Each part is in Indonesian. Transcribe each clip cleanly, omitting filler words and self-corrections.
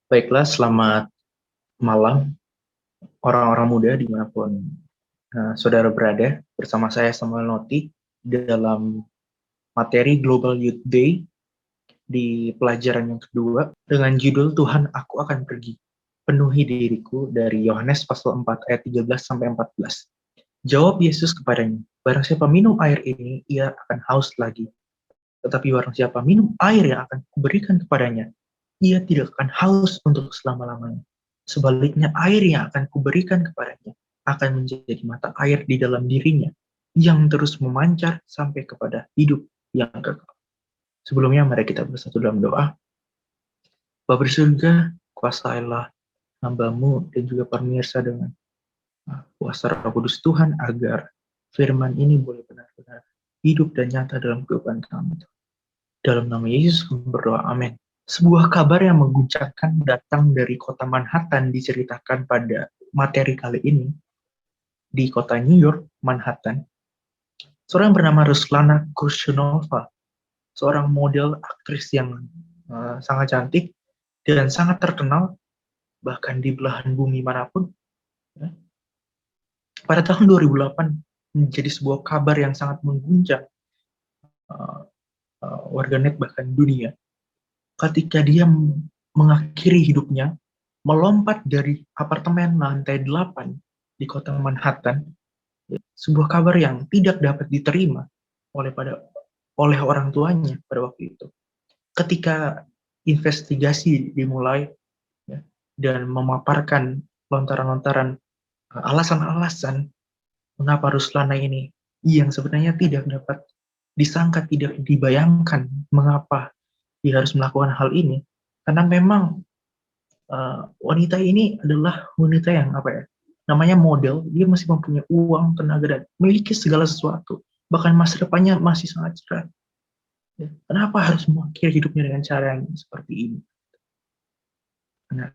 Baiklah, selamat malam orang-orang muda dimanapun saudara berada. Bersama saya Samuel Noti dalam materi Global Youth Day di pelajaran yang kedua dengan judul Tuhan Aku Akan Pergi. Penuhi diriku dari Yohanes pasal 4 ayat 13 sampai 14. Jawab Yesus kepadanya, barang siapa minum air ini, ia akan haus lagi. Tetapi barang siapa minum air yang akan kuberikan kepadanya, ia tidak akan haus untuk selama-lamanya. Sebaliknya air yang akan kuberikan kepadanya akan menjadi mata air di dalam dirinya, yang terus memancar sampai kepada hidup yang kekal. Sebelumnya mari kita bersatu dalam doa. Bapa di surga, kuasailah hamba-Mu dan juga pemirsa dengan kuasa Roh Kudus Tuhan agar firman ini boleh benar-benar hidup dan nyata dalam kehidupan kami. Dalam nama Yesus kami berdoa, amin. Sebuah kabar yang mengguncangkan datang dari kota Manhattan diceritakan pada materi kali ini. Di kota New York, Manhattan, seorang bernama Ruslana Kurshinova, seorang model aktris yang sangat cantik dan sangat terkenal bahkan di belahan bumi manapun. Ya. Pada tahun 2008 menjadi sebuah kabar yang sangat mengguncang warganet bahkan dunia ketika dia mengakhiri hidupnya melompat dari apartemen lantai 8 di kota Manhattan. Sebuah kabar yang tidak dapat diterima oleh orang tuanya pada waktu itu. Ketika investigasi dimulai ya, dan memaparkan lontaran-lontaran alasan-alasan mengapa Ruslana ini yang sebenarnya tidak dapat disangka, tidak dibayangkan mengapa dia harus melakukan hal ini, karena memang wanita ini adalah wanita yang namanya model, dia masih mempunyai uang, tenaga, dan memiliki segala sesuatu, bahkan masa depannya masih sangat cerah. Ya, kenapa harus mengakhiri hidupnya dengan cara yang seperti ini? Nah,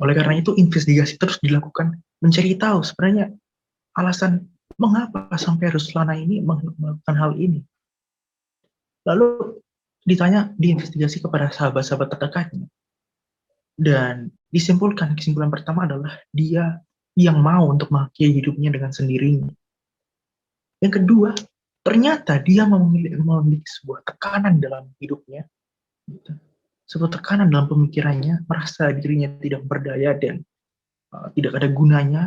oleh karena itu investigasi terus dilakukan, mencari tahu sebenarnya alasan mengapa sampai Ruslana ini melakukan hal ini. Lalu ditanya, diinvestigasi kepada sahabat-sahabat terdekatnya, dan kesimpulan pertama adalah dia yang mau untuk mengakhiri hidupnya dengan sendirinya. Yang kedua, ternyata dia memiliki sebuah tekanan dalam hidupnya, sebuah tekanan dalam pemikirannya, merasa dirinya tidak berdaya dan tidak ada gunanya.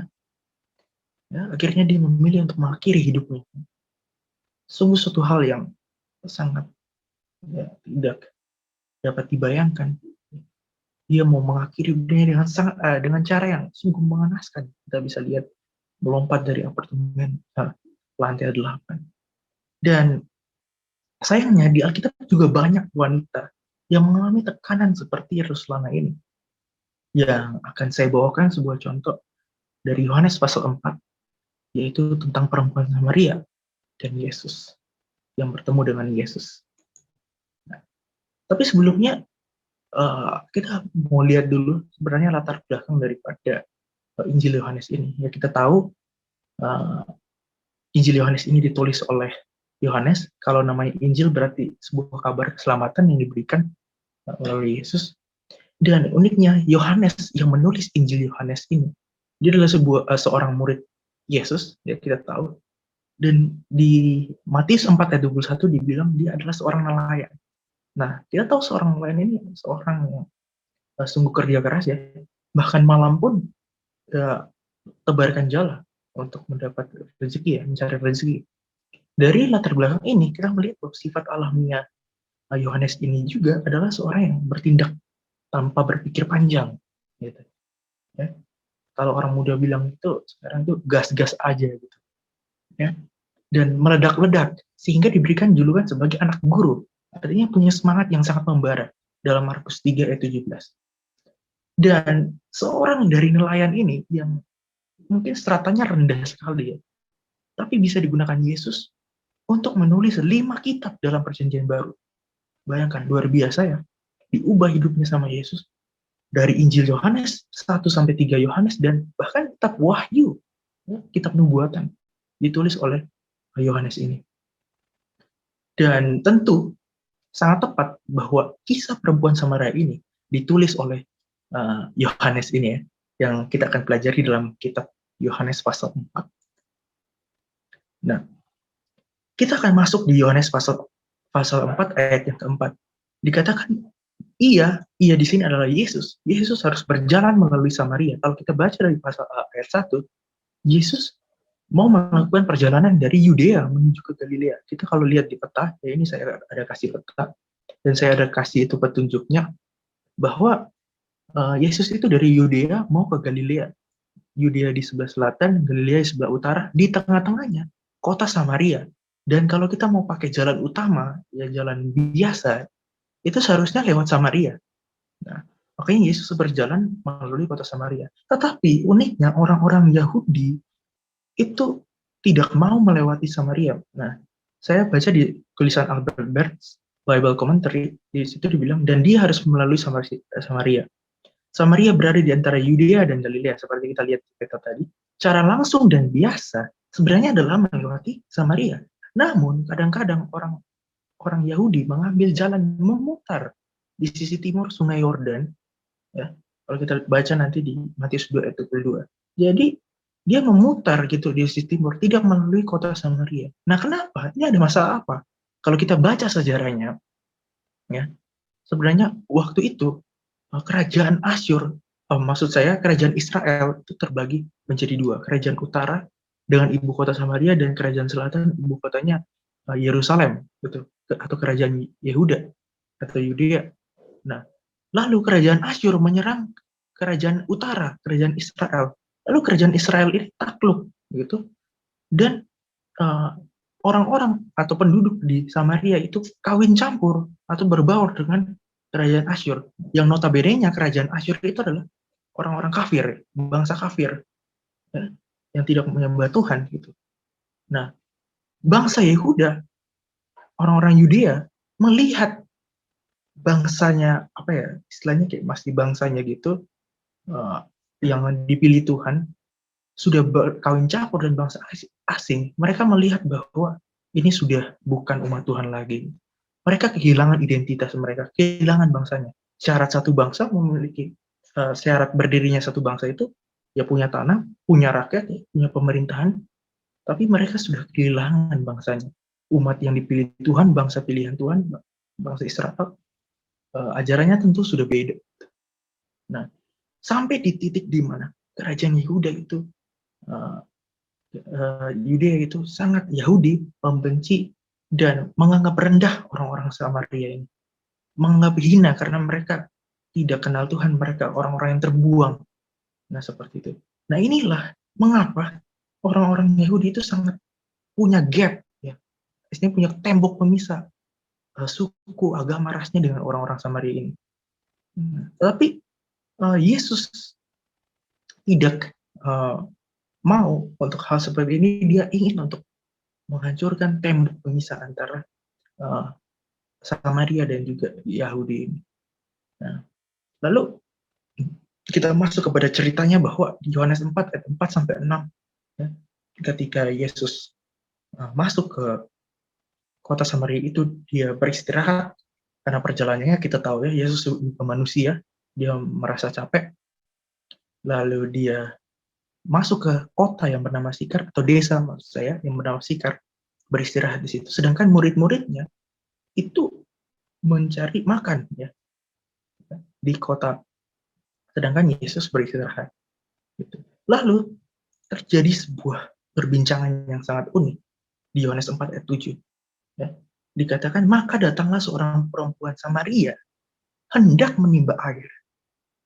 Ya, akhirnya dia memilih untuk mengakhiri hidupnya. Sungguh suatu hal yang sangat tidak dapat dibayangkan. Dia mau mengakhiri hidupnya dengan cara yang sungguh mengenaskan. Kita bisa lihat melompat dari apartemen lantai 8. Dan sayangnya di Alkitab juga banyak wanita yang mengalami tekanan seperti Ruslana ini. Yang akan saya bawakan sebuah contoh dari Yohanes pasal 4, yaitu tentang perempuan Samaria dan Yesus, yang bertemu dengan Yesus. Nah, tapi sebelumnya kita mau lihat dulu sebenarnya latar belakang daripada Injil Yohanes ini. Ya, kita tahu Injil Yohanes ini ditulis oleh Yohanes. Kalau namanya Injil berarti sebuah kabar keselamatan yang diberikan melalui Yesus. Dan uniknya Yohanes yang menulis Injil Yohanes ini, dia adalah seorang murid Yesus, ya kita tahu. Dan di Matius 4 ayat 21 dibilang dia adalah seorang nelayan. Nah, kita tahu seorang nelayan ini seorang yang sungguh kerja keras ya. Bahkan malam pun tebarkan jala untuk mendapat rezeki ya, mencari rezeki. Dari latar belakang ini kita melihat bahwa sifat alamiah Yohanes ini juga adalah seorang yang bertindak tanpa berpikir panjang, gitu. Ya. Kalau orang muda bilang itu sekarang itu gas-gas aja gitu, ya. Dan meledak-ledak sehingga diberikan julukan sebagai anak guru. Artinya punya semangat yang sangat membara dalam Markus 3 ayat 17. Dan seorang dari nelayan ini yang mungkin stratanya rendah sekali ya, tapi bisa digunakan Yesus untuk menulis 5 kitab dalam perjanjian baru. Bayangkan, luar biasa ya. Diubah hidupnya sama Yesus. Dari Injil Yohanes 1 sampai 3 Yohanes dan bahkan kitab Wahyu, ya, kitab nubuatan ditulis oleh Yohanes ini. Dan tentu sangat tepat bahwa kisah perempuan Samaria ini ditulis oleh Yohanes ini ya, yang kita akan pelajari dalam kitab Yohanes pasal 4. Nah, kita akan masuk di Yohanes pasal 4 ayat yang keempat. Dikatakan, ia di sini adalah Yesus. Yesus harus berjalan melalui Samaria. Kalau kita baca dari pasal ayat 1, Yesus mau melakukan perjalanan dari Yudea menuju ke Galilea. Kita kalau lihat di peta, ya ini saya ada kasih peta, dan saya ada kasih itu petunjuknya, bahwa Yesus itu dari Yudea mau ke Galilea. Yudea di sebelah selatan, Galilea di sebelah utara, di tengah-tengahnya kota Samaria. Dan kalau kita mau pakai jalan utama, ya jalan biasa, itu seharusnya lewat Samaria. Nah, makanya Yesus berjalan melalui kota Samaria. Tetapi uniknya orang-orang Yahudi itu tidak mau melewati Samaria. Nah, saya baca di tulisan Albert Barnes, Bible Commentary, di situ dibilang, dan dia harus melalui Samaria. Samaria berada di antara Yudea dan Galilea, seperti kita lihat di peta tadi. Cara langsung dan biasa sebenarnya adalah melewati Samaria. Namun, kadang-kadang orang Yahudi mengambil jalan memutar di sisi timur Sungai Yordan. Ya, kalau kita baca nanti di Matius 2 ayat 22. Jadi, dia memutar gitu di sisi timur, tidak melalui kota Samaria. Nah, kenapa? Ini ada masalah apa? Kalau kita baca sejarahnya, ya, sebenarnya waktu itu kerajaan Asyur, maksud saya kerajaan Israel itu terbagi menjadi dua, kerajaan utara dengan ibu kota Samaria dan kerajaan selatan ibu kotanya Yerusalem, gitu, atau kerajaan Yehuda atau Yudea. Nah, lalu kerajaan Asyur menyerang kerajaan utara, kerajaan Israel. Lalu kerajaan Israel ini takluk, gitu, dan orang-orang atau penduduk di Samaria itu kawin campur atau berbaur dengan kerajaan Asyur. Yang notabene-nya kerajaan Asyur itu adalah orang-orang kafir, bangsa kafir, ya, yang tidak menyembah Tuhan gitu. Nah, bangsa Yehuda, orang-orang Yudea melihat bangsanya, apa ya, istilahnya kayak masih bangsanya gitu, yang dipilih Tuhan, sudah berkawin campur dan bangsa asing, mereka melihat bahwa ini sudah bukan umat Tuhan lagi. Mereka kehilangan identitas mereka, kehilangan bangsanya. Syarat satu bangsa memiliki syarat berdirinya satu bangsa itu ya punya tanah, punya rakyat, ya, punya pemerintahan, tapi mereka sudah kehilangan bangsanya. Umat yang dipilih Tuhan, bangsa pilihan Tuhan, bangsa Israel, ajarannya tentu sudah beda. Nah, sampai di titik di mana kerajaan Yehuda itu Yudea itu sangat Yahudi, membenci dan menganggap rendah orang-orang Samaria ini, menganggap hina karena mereka tidak kenal Tuhan, mereka orang-orang yang terbuang. Nah, seperti itu. Nah, inilah mengapa orang-orang Yahudi itu sangat punya gap, ya, istilahnya punya tembok pemisah suku, agama, rasnya dengan orang-orang Samaria ini. Tetapi Yesus tidak mau untuk hal seperti ini. Dia ingin untuk menghancurkan tembok pemisah antara Samaria dan juga Yahudi ini. Nah, lalu kita masuk kepada ceritanya bahwa di Yohanes 4 ayat 4 sampai 6, ya, ketika Yesus masuk ke kota Samaria itu, dia beristirahat karena perjalanannya kita tahu ya, Yesus manusia, dia merasa capek, lalu dia masuk ke kota yang bernama Sikar, atau desa maksud saya yang bernama Sikar, beristirahat di situ. Sedangkan murid-muridnya itu mencari makan, ya, di kota, sedangkan Yesus beristirahat. Gitu. Lalu terjadi sebuah perbincangan yang sangat unik di Yohanes 4 ayat 7. Ya. Dikatakan, maka datanglah seorang perempuan Samaria hendak menimba air.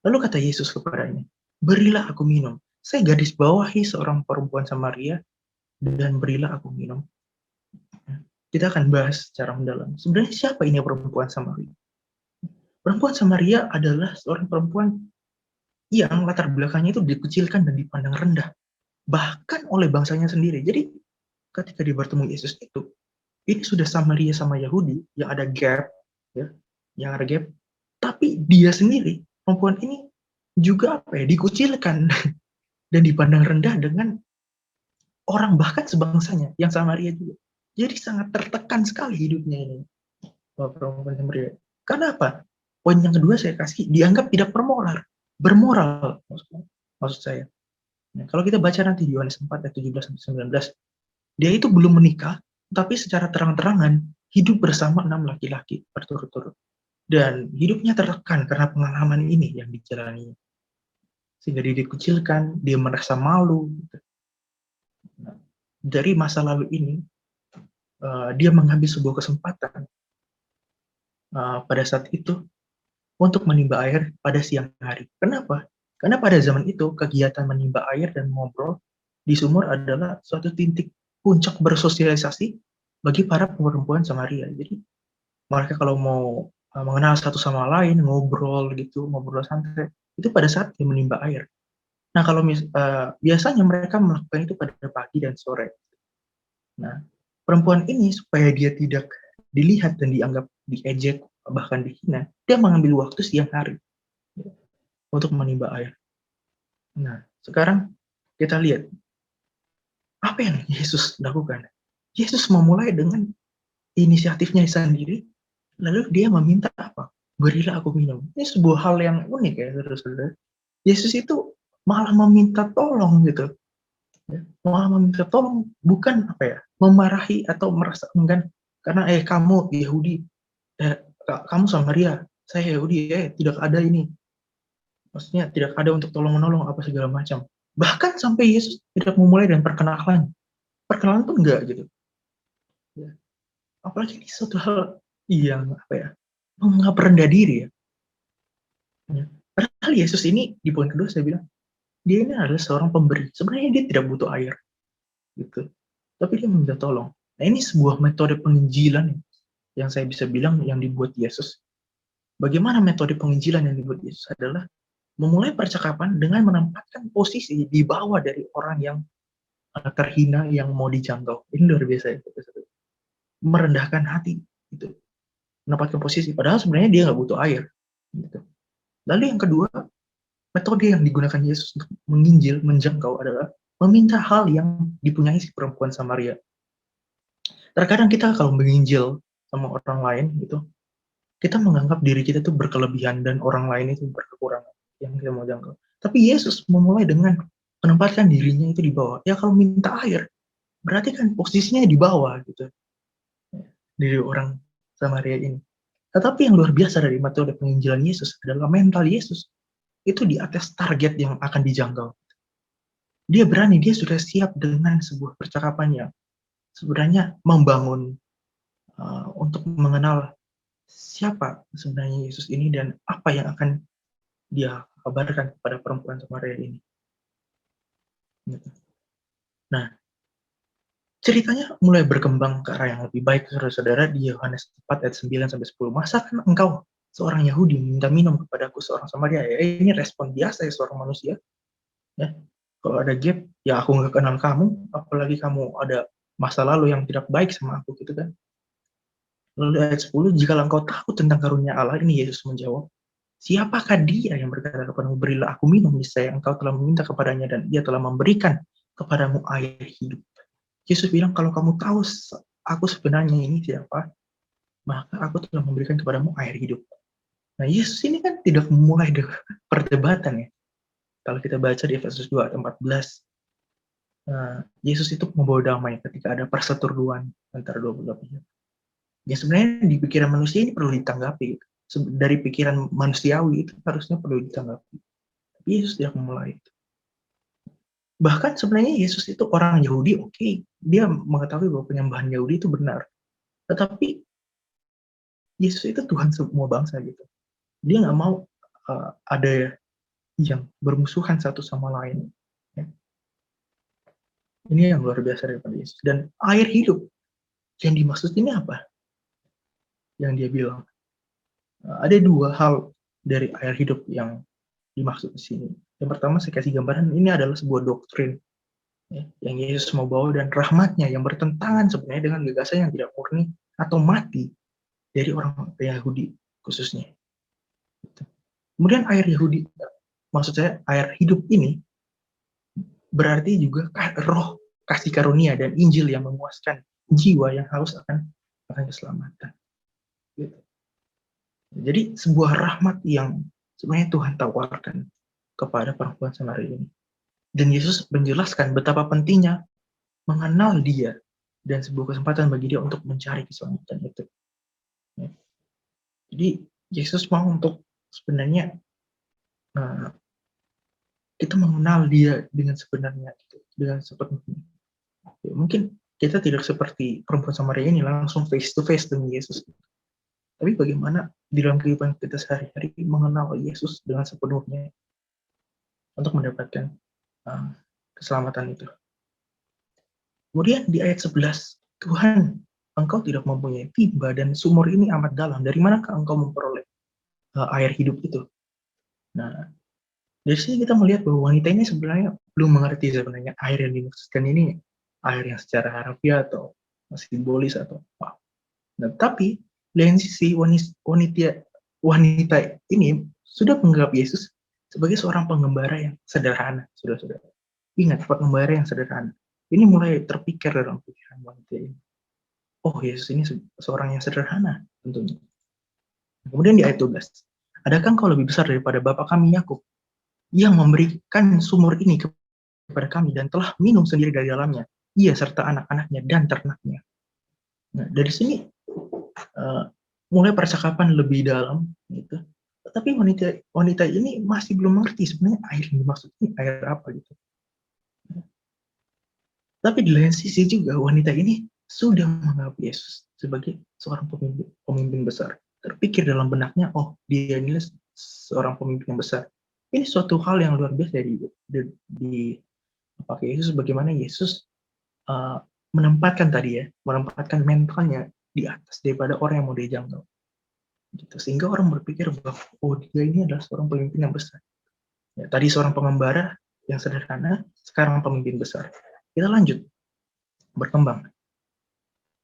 Lalu kata Yesus kepadanya, berilah aku minum. Saya garis bawahi seorang perempuan Samaria dan berilah aku minum. Kita akan bahas secara mendalam. Sebenarnya siapa ini perempuan Samaria? Perempuan Samaria adalah seorang perempuan yang latar belakangnya itu dikucilkan dan dipandang rendah, bahkan oleh bangsanya sendiri. Jadi ketika dia bertemu Yesus itu, ini sudah Samaria sama Yahudi yang ada gap, ya, yang ada gap. Tapi dia sendiri, perempuan ini juga dikucilkan dan dipandang rendah dengan orang bahkan sebangsanya yang Samaria juga. Jadi sangat tertekan sekali hidupnya ini, perempuan Samaria. Karena apa? Poin yang kedua saya kasih, dianggap tidak bermoral. bermoral, maksud saya. Nah, kalau kita baca nanti di Yohanes 4 ayat 17-19, dia itu belum menikah, tapi secara terang-terangan hidup bersama 6 laki-laki berturut-turut. Dan hidupnya tertekan karena pengalaman ini yang dijalani. Sehingga dia dikucilkan, dia merasa malu. Gitu. Nah, dari masa lalu ini, dia mengambil sebuah kesempatan pada saat itu untuk menimba air pada siang hari. Kenapa? Karena pada zaman itu kegiatan menimba air dan ngobrol di sumur adalah suatu titik puncak bersosialisasi bagi para perempuan Samaria. Jadi mereka kalau mau mengenal satu sama lain, ngobrol gitu, ngobrol santai, itu pada saat dia menimba air. Nah, kalau biasanya mereka melakukan itu pada pagi dan sore. Nah, perempuan ini supaya dia tidak dilihat dan dianggap diejek, bahkan dihina, dia mengambil waktu siang hari untuk menimba air. Nah, sekarang kita lihat apa yang Yesus lakukan. Yesus memulai dengan inisiatifnya sendiri, lalu dia meminta apa? Berilah aku minum. Ini sebuah hal yang unik ya, saudara-saudara. Yesus itu malah meminta tolong gitu. Malah meminta tolong, bukan apa ya, memarahi atau merasa enggan karena kamu Yahudi, kamu Samaria, saya Yahudi, tidak ada ini. Maksudnya tidak ada untuk tolong menolong apa segala macam. Bahkan sampai Yesus tidak memulai dengan perkenalan. Perkenalan pun enggak gitu. Ya. Apalagi ini suatu hal yang apa ya, menganggap rendah diri ya. Padahal Yesus ini di poin kedua saya bilang dia ini adalah seorang pemberi. Sebenarnya dia tidak butuh air, gitu. Tapi dia meminta tolong. Nah, ini sebuah metode penginjilan yang saya bisa bilang yang dibuat Yesus. Bagaimana metode penginjilan yang dibuat Yesus adalah memulai percakapan dengan menempatkan posisi di bawah dari orang yang terhina yang mau dijangkau. Ini luar biasa ya. Merendahkan hati, gitu. Menempatkan posisi. Padahal sebenarnya dia nggak butuh air. Gitu. Lalu yang kedua, metode yang digunakan Yesus untuk menginjil, menjangkau adalah meminta hal yang dipunyai si perempuan Samaria. Terkadang kita kalau menginjil sama orang lain gitu, kita menganggap diri kita itu berkelebihan dan orang lain itu berkekurangan yang kita mau jangkau. Tapi Yesus memulai dengan menempatkan dirinya itu di bawah. Ya kalau minta air, berarti kan posisinya di bawah gitu. Dari orang Samaria ini. Tetapi yang luar biasa dari metode penginjilan Yesus adalah mental Yesus itu di atas target yang akan dijangkau. Dia berani, dia sudah siap dengan sebuah percakapan yang sebenarnya membangun untuk mengenal siapa sebenarnya Yesus ini dan apa yang akan dia kabarkan kepada perempuan Samaria ini. Nah, ceritanya mulai berkembang ke arah yang lebih baik, saudara-saudara, di Yohanes 4 ayat 9-10. Masa kan engkau seorang Yahudi minta minum kepadaku seorang Samaria? Ya, ini respon biasa ya seorang manusia. Ya, kalau ada gap, ya aku nggak kenal kamu, apalagi kamu ada masa lalu yang tidak baik sama aku gitu kan. Lalu ayat 10, jika engkau tahu tentang karunia Allah, ini Yesus menjawab, siapakah dia yang berkata kepadamu, berilah aku minum, niscaya engkau telah meminta kepadanya dan ia telah memberikan kepadamu air hidup. Yesus bilang, kalau kamu tahu aku sebenarnya ini siapa, maka aku telah memberikan kepadamu air hidup. Nah, Yesus ini kan tidak memulai perdebatan ya. Kalau kita baca di Efesus 2 ayat 14, Yesus itu membawa damai ketika ada perseteruan antara dua belah pihak. Ya sebenarnya di pikiran manusia ini perlu ditanggapi. Dari pikiran manusiawi itu harusnya perlu ditanggapi. Tapi Yesus tidak memulai itu. Bahkan sebenarnya Yesus itu orang Yahudi, oke. Dia mengetahui bahwa penyembahan Yahudi itu benar. Tetapi Yesus itu Tuhan semua bangsa gitu. Dia nggak mau ada yang bermusuhan satu sama lain. Ya. Ini yang luar biasa daripada Yesus. Dan air hidup yang dimaksud ini apa? Yang dia bilang. Ada dua hal dari air hidup yang dimaksud di sini. Yang pertama saya kasih gambaran, ini adalah sebuah doktrin ya, yang Yesus mau bawa dan rahmatnya yang bertentangan sebenarnya dengan gagasan yang tidak murni atau mati dari orang Yahudi khususnya. Kemudian air Yahudi, maksud saya air hidup ini berarti juga roh kasih karunia dan Injil yang memuaskan jiwa yang haus akan keselamatan. Gitu. Jadi sebuah rahmat yang sebenarnya Tuhan tawarkan kepada perempuan Samaria ini. Dan Yesus menjelaskan betapa pentingnya mengenal dia dan sebuah kesempatan bagi dia untuk mencari keselamatan itu. Ya. Jadi Yesus mau untuk sebenarnya kita mengenal dia dengan sebenarnya, gitu, dengan sepenuhnya. Ya, mungkin kita tidak seperti perempuan Samaria ini langsung face to face dengan Yesus. Tapi bagaimana di dalam kehidupan kita sehari-hari mengenal Yesus dengan sepenuhnya untuk mendapatkan keselamatan itu. Kemudian di ayat 11, Tuhan, engkau tidak mempunyai timba dan sumur ini amat dalam. Dari manakah engkau memperoleh air hidup itu? Nah, dari sini kita melihat bahwa wanita ini sebenarnya belum mengerti sebenarnya air yang dimaksudkan ini air yang secara harfiah atau simbolis atau apa. Nah, tapi dari sisi wanita ini sudah menganggap Yesus sebagai seorang pengembara yang sederhana, saudara-saudara. Ingat, pengembara yang sederhana. Ini mulai terpikir dalam pikiran wanita ini. Oh, Yesus ini seorang yang sederhana tentunya. Kemudian di ayat 12, adakah engkau lebih besar daripada bapa kami Yakub yang memberikan sumur ini kepada kami dan telah minum sendiri dari dalamnya, ia serta anak-anaknya dan ternaknya. Nah, dari sini mulai percakapan lebih dalam, gitu. Tetapi wanita ini masih belum mengerti sebenarnya air yang dimaksud ini air apa gitu. Tapi di lain sisi juga wanita ini sudah menganggap Yesus sebagai seorang pemimpin besar. Terpikir dalam benaknya, oh dia ini seorang pemimpin yang besar. Ini suatu hal yang luar biasa pakai Yesus, bagaimana Yesus menempatkan mentalnya di atas daripada orang yang mau dia jangkau. Gitu. Sehingga orang berpikir bahwa oh dia ini adalah seorang pemimpin yang besar. Ya, tadi seorang pengembara yang sederhana, sekarang pemimpin besar. Kita lanjut, berkembang.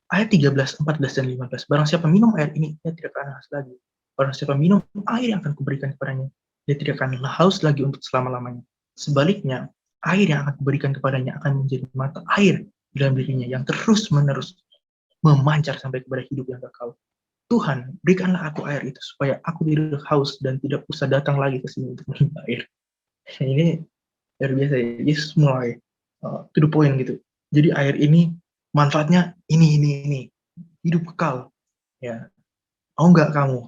Ayat 13, 14, dan 15. Barang siapa minum air ini, dia tidak akan haus lagi. Barang siapa minum air yang akan kuberikan kepadanya, dia tidak akan haus lagi untuk selama-lamanya. Sebaliknya, air yang akan kuberikan kepadanya akan menjadi mata air dalam dirinya yang terus-menerus memancar sampai kepada hidup yang kekal. Tuhan, berikanlah aku air itu supaya aku tidak haus dan tidak usah datang lagi ke sini untuk minum air. Ini luar biasa ya. Yesus mulai to the point gitu. Jadi air ini manfaatnya ini hidup kekal. Ya, mau nggak kamu?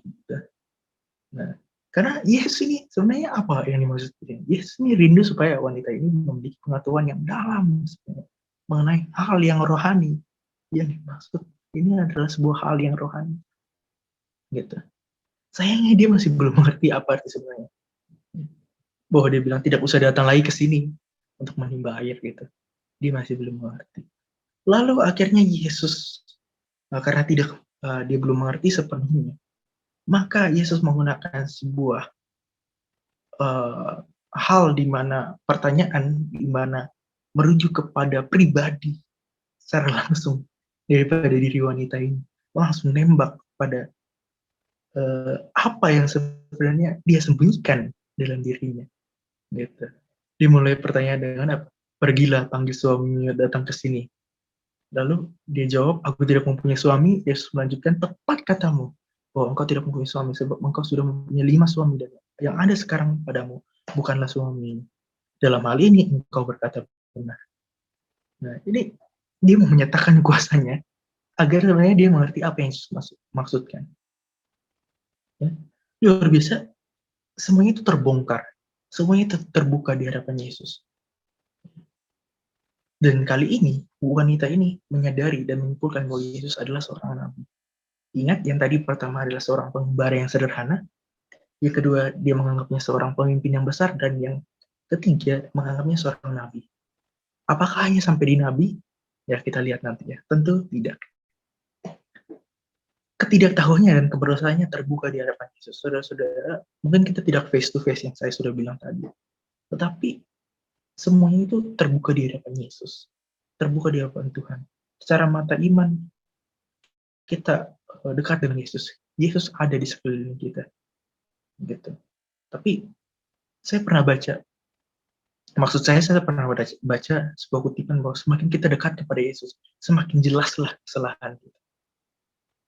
Nah, karena Yesus ini sebenarnya apa yang dimaksudkan? Yesus ini rindu supaya wanita ini memiliki pengetahuan yang dalam mengenai hal yang rohani. Yang dimaksud ini adalah sebuah hal yang rohani. Gitu. Sayangnya dia masih belum mengerti apa arti sebenarnya. Bahwa dia bilang tidak usah datang lagi ke sini untuk menimba air gitu. Dia masih belum mengerti. Lalu akhirnya Yesus karena dia belum mengerti sepenuhnya, maka Yesus menggunakan sebuah hal di mana pertanyaan di mana merujuk kepada pribadi secara langsung daripada diri wanita ini, langsung nembak pada apa yang sebenarnya dia sembunyikan dalam dirinya, gitu. Dimulai pertanyaan dengan apa? Pergilah panggil suaminya datang ke sini. Lalu dia jawab, aku tidak mempunyai suami. Yesus melanjutkan, tepat katamu bahwa engkau tidak mempunyai suami sebab engkau sudah mempunyai 5 suami dan yang ada sekarang padamu bukanlah suami. Dalam hal ini engkau berkata benar. Nah, ini dia mau menyatakan kuasanya agar sebenarnya dia mengerti apa yang Yesus maksudkan. Ya. Luar biasa, semuanya itu terbongkar. Semuanya terbuka di hadapan Yesus. Dan kali ini, wanita ini menyadari dan menyimpulkan bahwa Yesus adalah seorang nabi. Ingat, yang tadi pertama adalah seorang pengembara yang sederhana, yang kedua dia menganggapnya seorang pemimpin yang besar, dan yang ketiga menganggapnya seorang nabi. Apakah hanya sampai di nabi? Ya kita lihat nanti ya. Tentu tidak. Ketidaktahuannya dan keberdosaannya terbuka di hadapan Yesus. Saudara-saudara, mungkin kita tidak face to face yang saya sudah bilang tadi. Tetapi semuanya itu terbuka di hadapan Yesus. Terbuka di hadapan Tuhan. Secara mata iman, kita dekat dengan Yesus. Yesus ada di sekeliling kita. Gitu. Tapi saya pernah baca, maksud saya pernah baca sebuah kutipan bahwa semakin kita dekat kepada Yesus, semakin jelaslah kesalahan kita.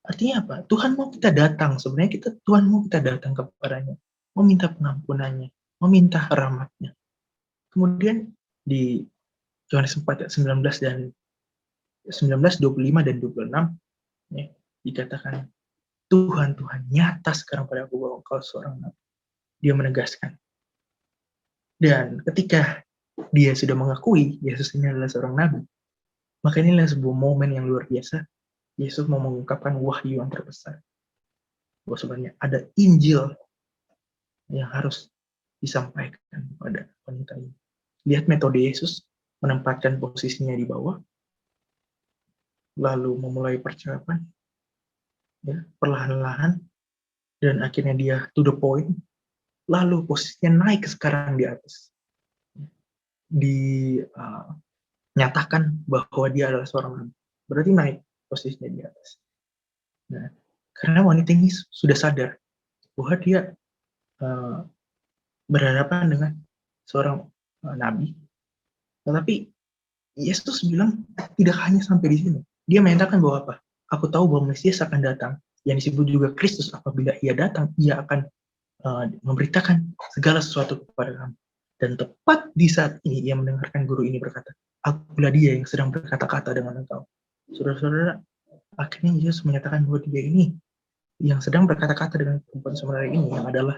Artinya apa? Tuhan mau kita datang, sebenarnya Tuhan mau kita datang kepadanya, mau minta pengampunannya, meminta rahmat-Nya. Kemudian di Yohanes 4 ayat 19 dan 19, 25 dan 26 ya, dikatakan, Tuhan, Tuhan, nyata sekarang pada aku bahwa engkau seorang nabi. Dia menegaskan. Dan ketika dia sudah mengakui Yesus ini adalah seorang nabi, maka inilah sebuah momen yang luar biasa. Yesus mau mengungkapkan wahyu yang terbesar. Bahwa sebenarnya ada Injil yang harus disampaikan kepada wanita ini. Lihat metode Yesus, menempatkan posisinya di bawah, lalu memulai percakapan, ya, perlahan-lahan, dan akhirnya dia to the point, lalu posisinya naik sekarang di atas. Dinyatakan bahwa dia adalah seorang nabi. Berarti naik posisinya di atas. Nah, karena wanita ini sudah sadar bahwa dia berhadapan dengan seorang nabi. Tetapi Yesus bilang tidak hanya sampai di sini. Dia menyatakan bahwa apa? Aku tahu bahwa Mesias akan datang, yang disebut juga Kristus. Apabila ia datang, ia akan memberitakan segala sesuatu kepada kamu. Dan tepat di saat ini ia mendengarkan guru ini berkata, akulah dia yang sedang berkata-kata dengan engkau. Saudara-saudara, akhirnya Yesus menyatakan bahwa dia ini yang sedang berkata-kata dengan perempuan Samaria ini yang adalah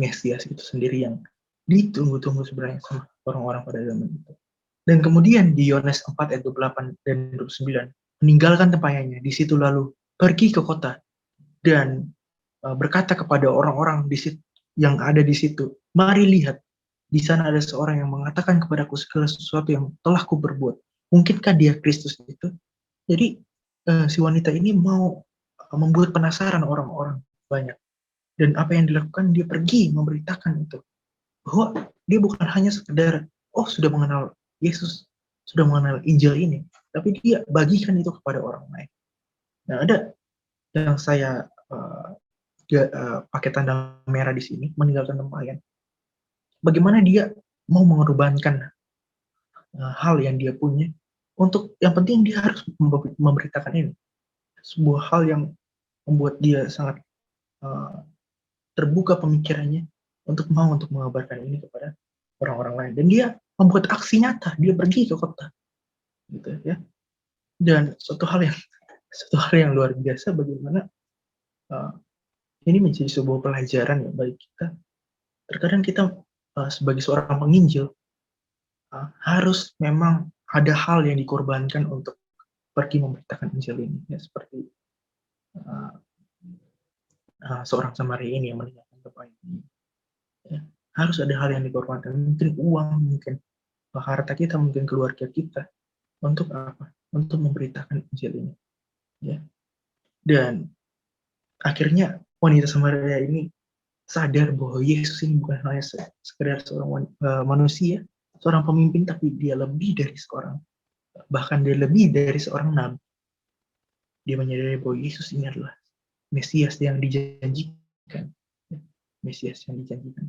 Mesias itu sendiri, yang ditunggu-tunggu sebenarnya sama orang-orang pada zaman itu. Dan kemudian di Yohanes 4 ayat 28 dan 29, meninggalkan tempayannya, di situ lalu pergi ke kota dan berkata kepada orang-orang di situ yang ada di situ, mari lihat, di sana ada seorang yang mengatakan kepadaku segala sesuatu yang telah kuperbuat. Mungkinkah dia Kristus itu? Jadi si wanita ini mau membuat penasaran orang-orang banyak. Dan apa yang dilakukan, dia pergi memberitakan itu. Bahwa dia bukan hanya sekedar, sudah mengenal Yesus, sudah mengenal Injil ini, tapi dia bagikan itu kepada orang lain. Nah, ada yang saya pakai tanda merah di sini, meninggalkan tempayan. Bagaimana dia mau mengorbankan hal yang dia punya untuk yang penting dia harus memberitakan ini. Sebuah hal yang membuat dia sangat terbuka pemikirannya untuk mengabarkan ini kepada orang-orang lain. Dan dia membuat aksi nyata, dia pergi ke kota, gitu ya. Dan suatu hal yang luar biasa, bagaimana ini menjadi sebuah pelajaran ya bagi kita. Terkadang kita sebagai seorang penginjil harus memang ada hal yang dikorbankan untuk pergi memberitakan Injil ini, ya, seperti seorang Samaria ini yang meninggalkan tempat ini. Ya, harus ada hal yang dikorbankan, mungkin uang, mungkin harta kita, mungkin keluarga kita, untuk apa? Untuk memberitakan Injil ini. Ya. Dan akhirnya wanita Samaria ini sadar bahwa Yesus ini bukan hanya sekedar seorang manusia, seorang pemimpin, tapi dia lebih dari seorang, bahkan dia lebih dari seorang nabi. Dia menyadari bahwa Yesus ini adalah Mesias yang dijanjikan. Mesias yang dijanjikan.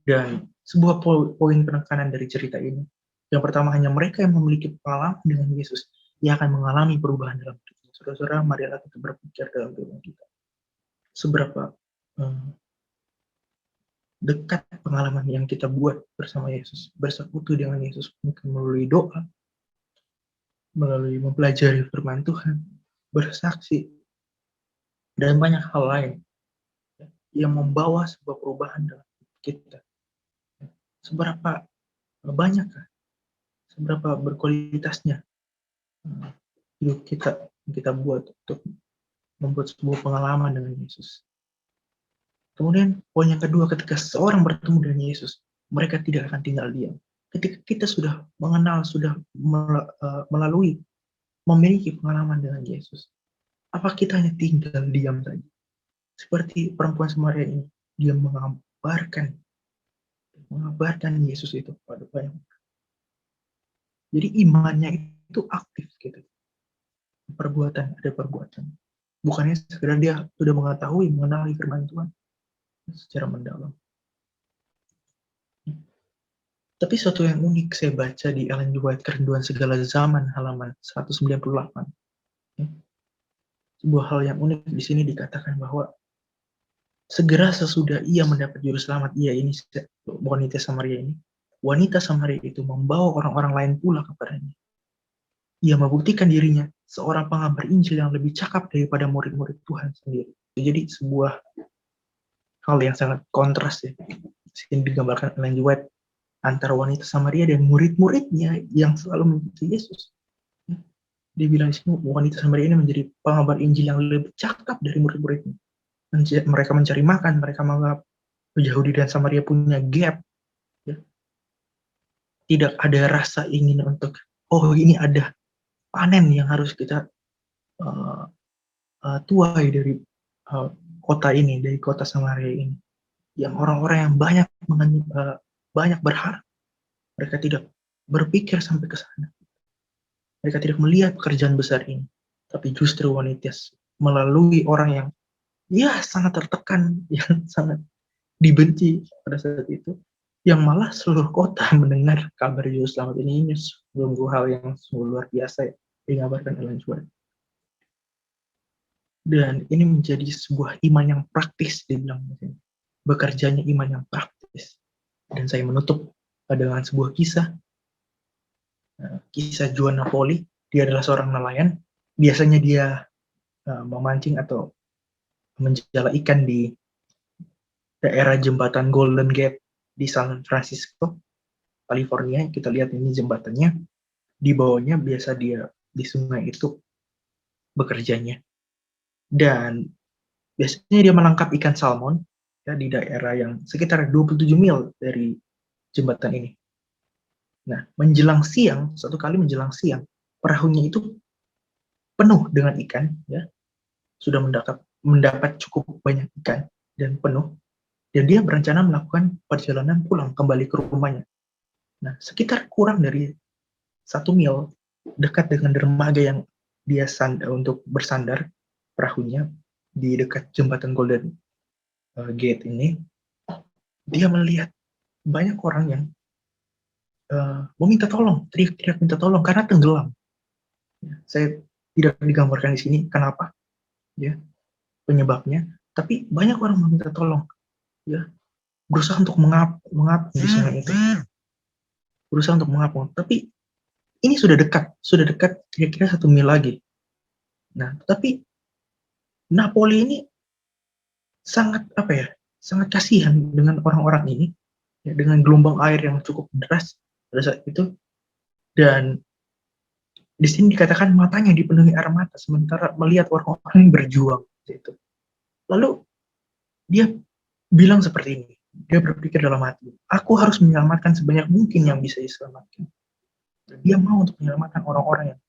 Dan sebuah poin penekanan dari cerita ini, yang pertama, hanya mereka yang memiliki pengalaman dengan Yesus yang akan mengalami perubahan dalam hidupnya. Saudara-saudara, marilah kita berpikir dalam diri kita. Seberapa dekat pengalaman yang kita buat bersama Yesus, bersekutu dengan Yesus, mungkin melalui doa, melalui mempelajari firman Tuhan, bersaksi, dan banyak hal lain yang membawa sebuah perubahan dalam kita. Seberapa banyakkah, seberapa berkualitasnya hidup kita buat untuk membuat sebuah pengalaman dengan Yesus. Kemudian poin yang kedua, ketika seorang bertemu dengan Yesus, mereka tidak akan tinggal diam. Ketika kita sudah mengenal, sudah melalui, memiliki pengalaman dengan Yesus, apa kita hanya tinggal diam saja? Seperti perempuan Samaria ini, dia mengabarkan Yesus itu kepada banyak orang. Jadi imannya itu aktif gitu. Ada perbuatan. Bukannya sekedar dia sudah mengenali firman Tuhan secara mendalam. Tapi suatu yang unik saya baca di Ellen G. White, Kerinduan Segala Zaman, halaman 198. Sebuah hal yang unik di sini dikatakan bahwa Segera sesudah ia mendapat juru selamat, ini wanita Samaria itu membawa orang-orang lain pula kepadanya. Ia membuktikan dirinya seorang pengabar Injil yang lebih cakap daripada murid-murid Tuhan sendiri. Jadi sebuah hal yang sangat kontras ya. Yang digambarkan Ellen G. White antara wanita Samaria dan murid-muridnya yang selalu mengikuti Yesus. Dia bilang di sini wanita Samaria ini menjadi pengabar Injil yang lebih cakap dari murid-muridnya. Mereka mencari makan, mereka menganggap Yahudi dan Samaria punya gap. Ya. Tidak ada rasa ingin untuk, ini ada panen yang harus kita tuai dari kota ini, dari kota Samaria ini. Yang orang-orang yang banyak berharap, mereka tidak berpikir sampai ke sana. Mereka tidak melihat pekerjaan besar ini, tapi justru wanita melalui orang yang sangat tertekan, yang sangat dibenci pada saat itu, yang malah seluruh kota mendengar kabar Juru Selamat ini sungguh hal yang sungguh luar biasa ya, digambarkan Ellen G. White. Dan ini menjadi sebuah iman yang praktis, dibilang bekerjanya iman yang praktis. Dan saya menutup dengan sebuah kisah Juan Napoli. Dia adalah seorang nelayan. Biasanya dia memancing atau menjala ikan di daerah jembatan Golden Gate di San Francisco, California. Kita lihat ini jembatannya. Di bawahnya biasa dia di sungai itu bekerjanya. Dan biasanya dia menangkap ikan salmon ya, di daerah yang sekitar 27 mil dari jembatan ini. Nah, satu kali menjelang siang, perahunya itu penuh dengan ikan, ya, sudah mendapat cukup banyak ikan dan penuh, dan dia berencana melakukan perjalanan pulang kembali ke rumahnya. Nah, sekitar kurang dari 1 mil dekat dengan dermaga yang dia untuk bersandar perahunya di dekat jembatan Golden Gate ini, dia melihat banyak orang yang meminta tolong, teriak-teriak minta tolong karena tenggelam. Saya tidak digambarkan di sini kenapa, ya, penyebabnya, tapi banyak orang meminta tolong, ya, berusaha untuk mengapung di sungai itu, berusaha untuk mengapung, tapi ini sudah dekat kira-kira 1 mil lagi. Nah, tapi Napoli ini sangat sangat kasihan dengan orang-orang ini, ya, dengan gelombang air yang cukup deras pada saat itu, dan di sini dikatakan matanya dipenuhi air mata sementara melihat orang-orang yang berjuang gitu. Lalu dia bilang seperti ini, dia berpikir dalam hati, aku harus menyelamatkan sebanyak mungkin yang bisa diselamatkan. Dan dia mau untuk menyelamatkan orang-orang yang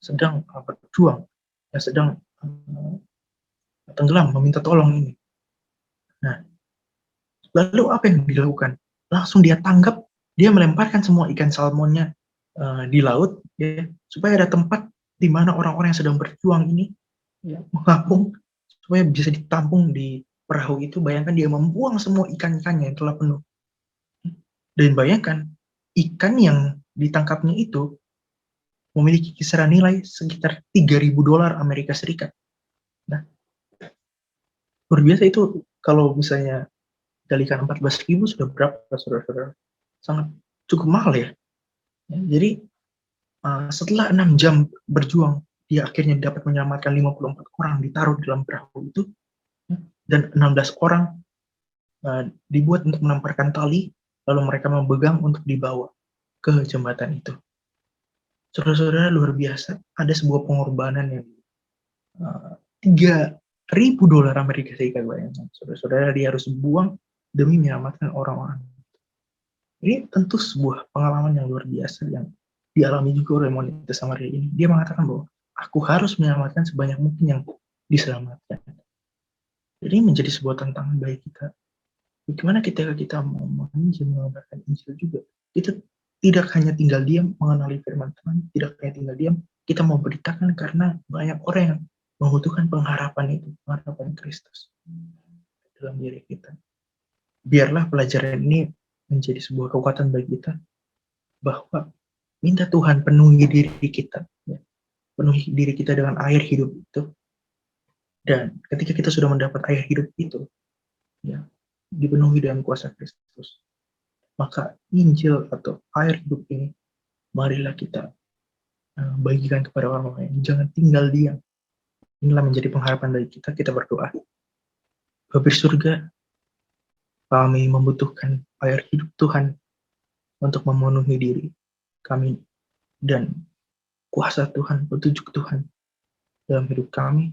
sedang berjuang, yang sedang tenggelam, meminta tolong ini. Nah, lalu apa yang dilakukan? Langsung dia tanggap, dia melemparkan semua ikan salmonnya di laut, ya, supaya ada tempat di mana orang-orang yang sedang berjuang ini, ya, mengapung, supaya bisa ditampung di perahu itu. Bayangkan dia membuang semua ikan-ikannya yang telah penuh. Dan bayangkan, ikan yang ditangkapnya itu memiliki kisaran nilai sekitar $3.000 Amerika Serikat. Nah, luar biasa itu. Kalau misalnya kalikan 14.000 sudah berapa, saudara-saudara? Sangat cukup mahal ya. Jadi setelah 6 jam berjuang, dia akhirnya dapat menyelamatkan 54 orang ditaruh dalam perahu itu, dan 16 orang dibuat untuk melemparkan tali, lalu mereka memegang untuk dibawa ke jembatan itu. Saudara-saudara, luar biasa, ada sebuah pengorbanan yang $3.000 Amerika Serikat, bayangkan. Saudara-saudara, dia harus buang demi menyelamatkan orang-orang. Ini tentu sebuah pengalaman yang luar biasa yang dialami juga oleh wanita Samaria ini. Dia mengatakan bahwa aku harus menyelamatkan sebanyak mungkin yang diselamatkan. Jadi menjadi sebuah tantangan bagi kita. Bagaimana ketika kita mau mengabarkan Injil juga, kita tidak hanya tinggal diam mengenali firman Tuhan, tidak hanya tinggal diam, kita mau beritakan karena banyak orang yang membutuhkan pengharapan itu, pengharapan Kristus dalam diri kita. Biarlah pelajaran ini menjadi sebuah kekuatan bagi kita, bahwa minta Tuhan penuhi diri kita, ya, penuhi diri kita dengan air hidup itu, dan ketika kita sudah mendapat air hidup itu, ya, dipenuhi dengan kuasa Kristus. Maka Injil atau air hidup ini, marilah kita bagikan kepada orang lain. Jangan tinggal diam. Inilah menjadi pengharapan bagi kita. Kita berdoa. Bapa surga, kami membutuhkan air hidup Tuhan untuk memenuhi diri kami, dan kuasa Tuhan, petunjuk Tuhan dalam hidup kami,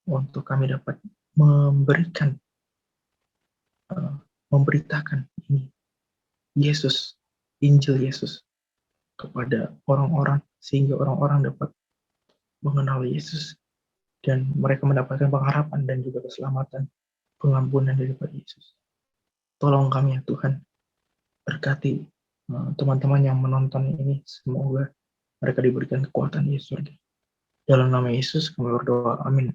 untuk kami dapat memberikan, memberitakan ini Yesus, Injil Yesus kepada orang-orang, sehingga orang-orang dapat mengenal Yesus dan mereka mendapatkan pengharapan dan juga keselamatan, pengampunan daripada Yesus. Tolong kami ya Tuhan, berkati teman-teman yang menonton ini, semoga mereka diberikan kekuatan Yesus. Dalam nama Yesus kami berdoa, amin.